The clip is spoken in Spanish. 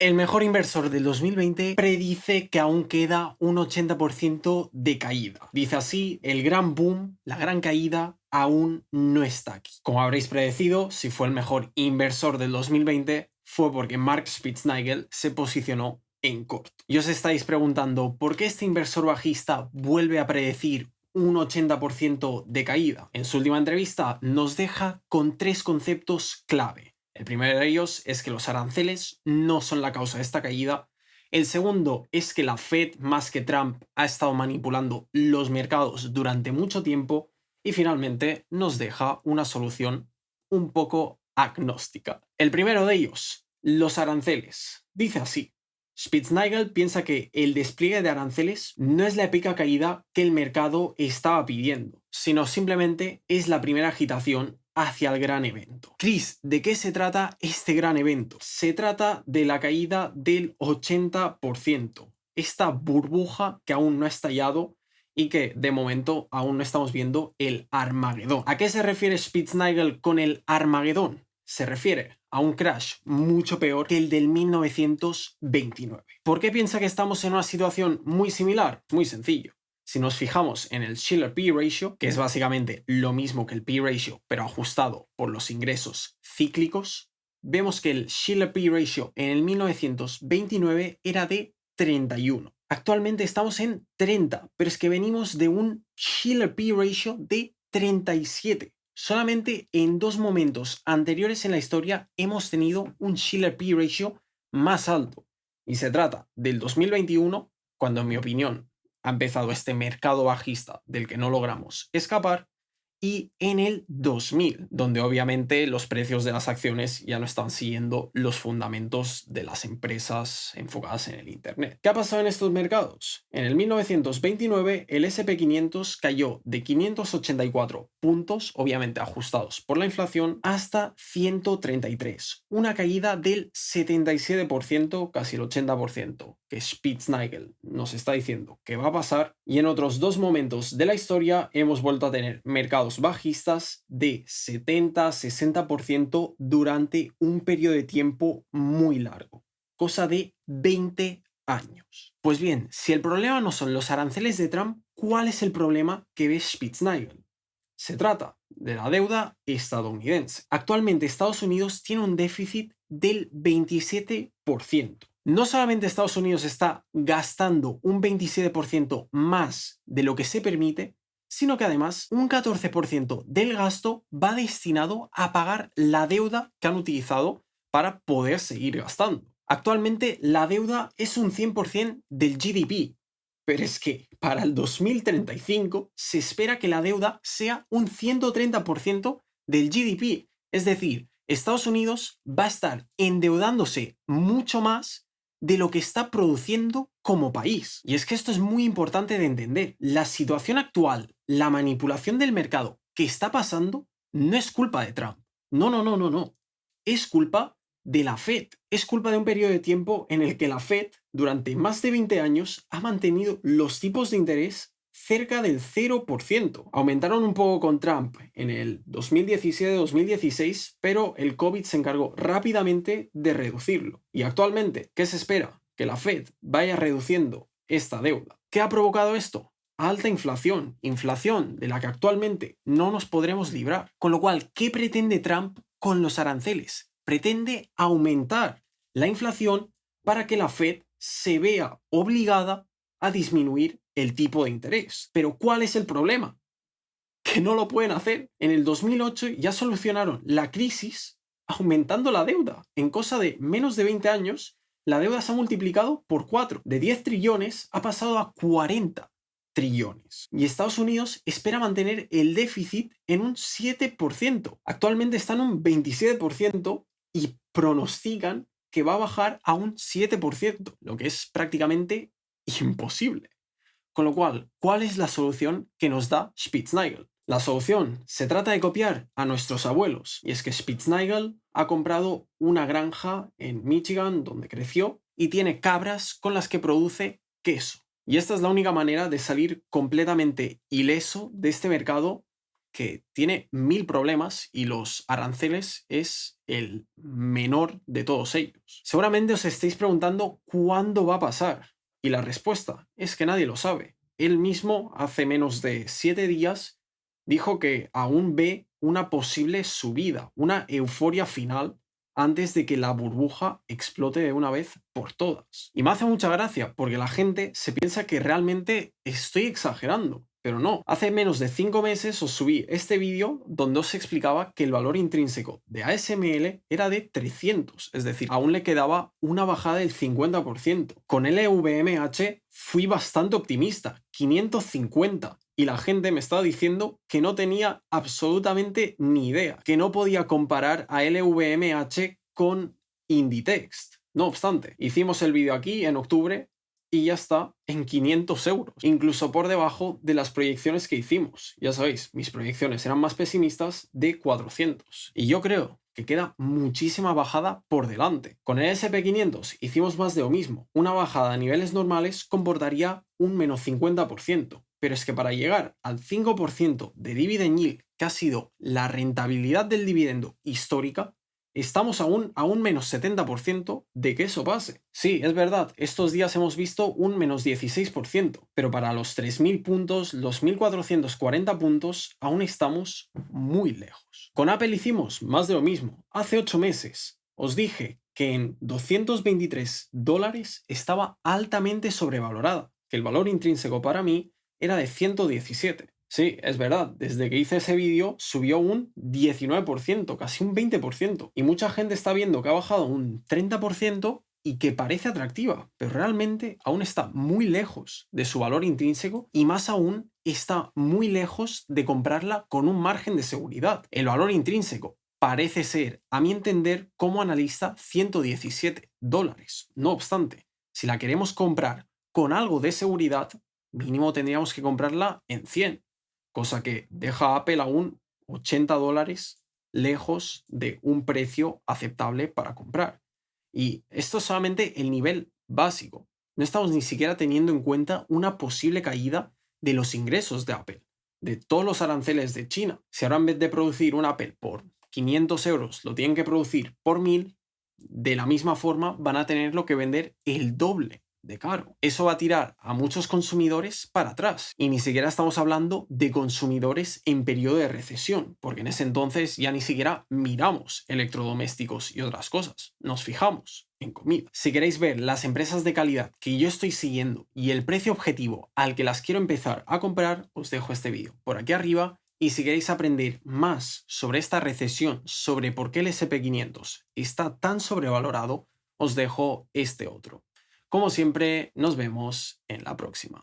El mejor inversor del 2020 predice que aún queda un 80% de caída. Dice así, el gran boom, la gran caída, aún no está aquí. Como habréis predecido, si fue el mejor inversor del 2020, fue porque Mark Spitznagel se posicionó en corto. Y os estáis preguntando, ¿por qué este inversor bajista vuelve a predecir un 80% de caída? En su última entrevista nos deja con 3 conceptos clave. El primero de ellos es que los aranceles no son la causa de esta caída. El segundo es que la Fed, más que Trump, ha estado manipulando los mercados durante mucho tiempo. Y finalmente nos deja una solución un poco agnóstica. El primero de ellos, los aranceles. Dice así. Spitznagel piensa que el despliegue de aranceles no es la épica caída que el mercado estaba pidiendo, sino simplemente es la primera agitación hacia el gran evento. Chris, ¿de qué se trata este gran evento? Se trata de la caída del 80%. Esta burbuja que aún no ha estallado y que de momento aún no estamos viendo el Armagedón. ¿A qué se refiere Spitznagel con el Armagedón? Se refiere a un crash mucho peor que el del 1929. ¿Por qué piensa que estamos en una situación muy similar? Muy sencillo. Si nos fijamos en el Shiller-P ratio, que es básicamente lo mismo que el P ratio, pero ajustado por los ingresos cíclicos, vemos que el Shiller-P ratio en el 1929 era de 31. Actualmente estamos en 30, pero es que venimos de un Shiller-P ratio de 37. Solamente en 2 momentos anteriores en la historia hemos tenido un Shiller-P ratio más alto. Y se trata del 2021, cuando en mi opinión ha empezado este mercado bajista del que no logramos escapar, y en el 2000, donde obviamente los precios de las acciones ya no están siguiendo los fundamentos de las empresas enfocadas en el Internet. ¿Qué ha pasado en estos mercados? En el 1929 el SP500 cayó de 584 puntos, obviamente ajustados por la inflación, hasta 133, una caída del 77%, casi el 80%, que Spitznagel nos está diciendo que va a pasar, y en otros 2 momentos de la historia hemos vuelto a tener mercados bajistas de 70-60% durante un periodo de tiempo muy largo, cosa de 20 años. Pues bien, si el problema no son los aranceles de Trump, ¿cuál es el problema que ve Spitznagel? Se trata de la deuda estadounidense. Actualmente Estados Unidos tiene un déficit del 27%. No solamente Estados Unidos está gastando un 27% más de lo que se permite, sino que además un 14% del gasto va destinado a pagar la deuda que han utilizado para poder seguir gastando. Actualmente la deuda es un 100% del GDP, pero es que para el 2035 se espera que la deuda sea un 130% del GDP. Es decir, Estados Unidos va a estar endeudándose mucho más de lo que está produciendo como país. Y es que esto es muy importante de entender. La situación actual, la manipulación del mercado que está pasando, no es culpa de Trump. No, no, no, no, no. Es culpa de la Fed. Es culpa de un periodo de tiempo en el que la Fed, durante más de 20 años, ha mantenido los tipos de interés cerca del 0%. Aumentaron un poco con Trump en el 2017-2016, pero el COVID se encargó rápidamente de reducirlo. Y actualmente, ¿qué se espera? Que la Fed vaya reduciendo esta deuda. ¿Qué ha provocado esto? Alta inflación, inflación de la que actualmente no nos podremos librar. Con lo cual, ¿qué pretende Trump con los aranceles? Pretende aumentar la inflación para que la Fed se vea obligada a disminuir el tipo de interés. Pero ¿cuál es el problema? Que no lo pueden hacer. En el 2008 ya solucionaron la crisis aumentando la deuda. En cosa de menos de 20 años, la deuda se ha multiplicado por 4. De 10 trillones ha pasado a 40 trillones. Y Estados Unidos espera mantener el déficit en un 7%. Actualmente está en un 27% y pronostican que va a bajar a un 7%, lo que es prácticamente imposible. Con lo cual, ¿cuál es la solución que nos da Spitznagel? La solución se trata de copiar a nuestros abuelos, y es que Spitznagel ha comprado una granja en Michigan donde creció y tiene cabras con las que produce queso. Y esta es la única manera de salir completamente ileso de este mercado que tiene 1000 problemas y los aranceles es el menor de todos ellos. Seguramente os estéis preguntando cuándo va a pasar y la respuesta es que nadie lo sabe. Él mismo hace menos de 7 días dijo que aún ve una posible subida, una euforia final antes de que la burbuja explote de una vez por todas. Y me hace mucha gracia porque la gente se piensa que realmente estoy exagerando. Pero no, hace menos de 5 meses os subí este vídeo donde os explicaba que el valor intrínseco de ASML era de 300, es decir, aún le quedaba una bajada del 50%. Con LVMH fui bastante optimista, 550, y la gente me estaba diciendo que no tenía absolutamente ni idea, que no podía comparar a LVMH con Inditex. No obstante, hicimos el vídeo aquí en octubre y ya está en 500 euros, incluso por debajo de las proyecciones que hicimos. Ya sabéis, mis proyecciones eran más pesimistas de 400. Y yo creo que queda muchísima bajada por delante. Con el SP500 hicimos más de lo mismo. Una bajada a niveles normales comportaría un menos 50%. Pero es que para llegar al 5% de dividend yield, que ha sido la rentabilidad del dividendo histórica, estamos aún a un menos 70% de que eso pase. Sí, es verdad, estos días hemos visto un menos 16%, pero para los 3000 puntos, los 1440 puntos, aún estamos muy lejos. Con Apple hicimos más de lo mismo. Hace 8 meses os dije que en $223 estaba altamente sobrevalorada, que el valor intrínseco para mí era de 117. Sí, es verdad, desde que hice ese vídeo subió un 19%, casi un 20%. Y mucha gente está viendo que ha bajado un 30% y que parece atractiva, pero realmente aún está muy lejos de su valor intrínseco y más aún está muy lejos de comprarla con un margen de seguridad. El valor intrínseco parece ser, a mi entender, como analista, $117. No obstante, si la queremos comprar con algo de seguridad, mínimo tendríamos que comprarla en 100. Cosa que deja a Apple aún $80 lejos de un precio aceptable para comprar. Y esto es solamente el nivel básico. No estamos ni siquiera teniendo en cuenta una posible caída de los ingresos de Apple, de todos los aranceles de China. Si ahora en vez de producir un Apple por 500 euros lo tienen que producir por 1000, de la misma forma van a tenerlo que vender el doble de caro. Eso va a tirar a muchos consumidores para atrás. Y ni siquiera estamos hablando de consumidores en periodo de recesión, porque en ese entonces ya ni siquiera miramos electrodomésticos y otras cosas. Nos fijamos en comida. Si queréis ver las empresas de calidad que yo estoy siguiendo y el precio objetivo al que las quiero empezar a comprar, os dejo este vídeo por aquí arriba. Y si queréis aprender más sobre esta recesión, sobre por qué el SP500 está tan sobrevalorado, os dejo este otro. Como siempre, nos vemos en la próxima.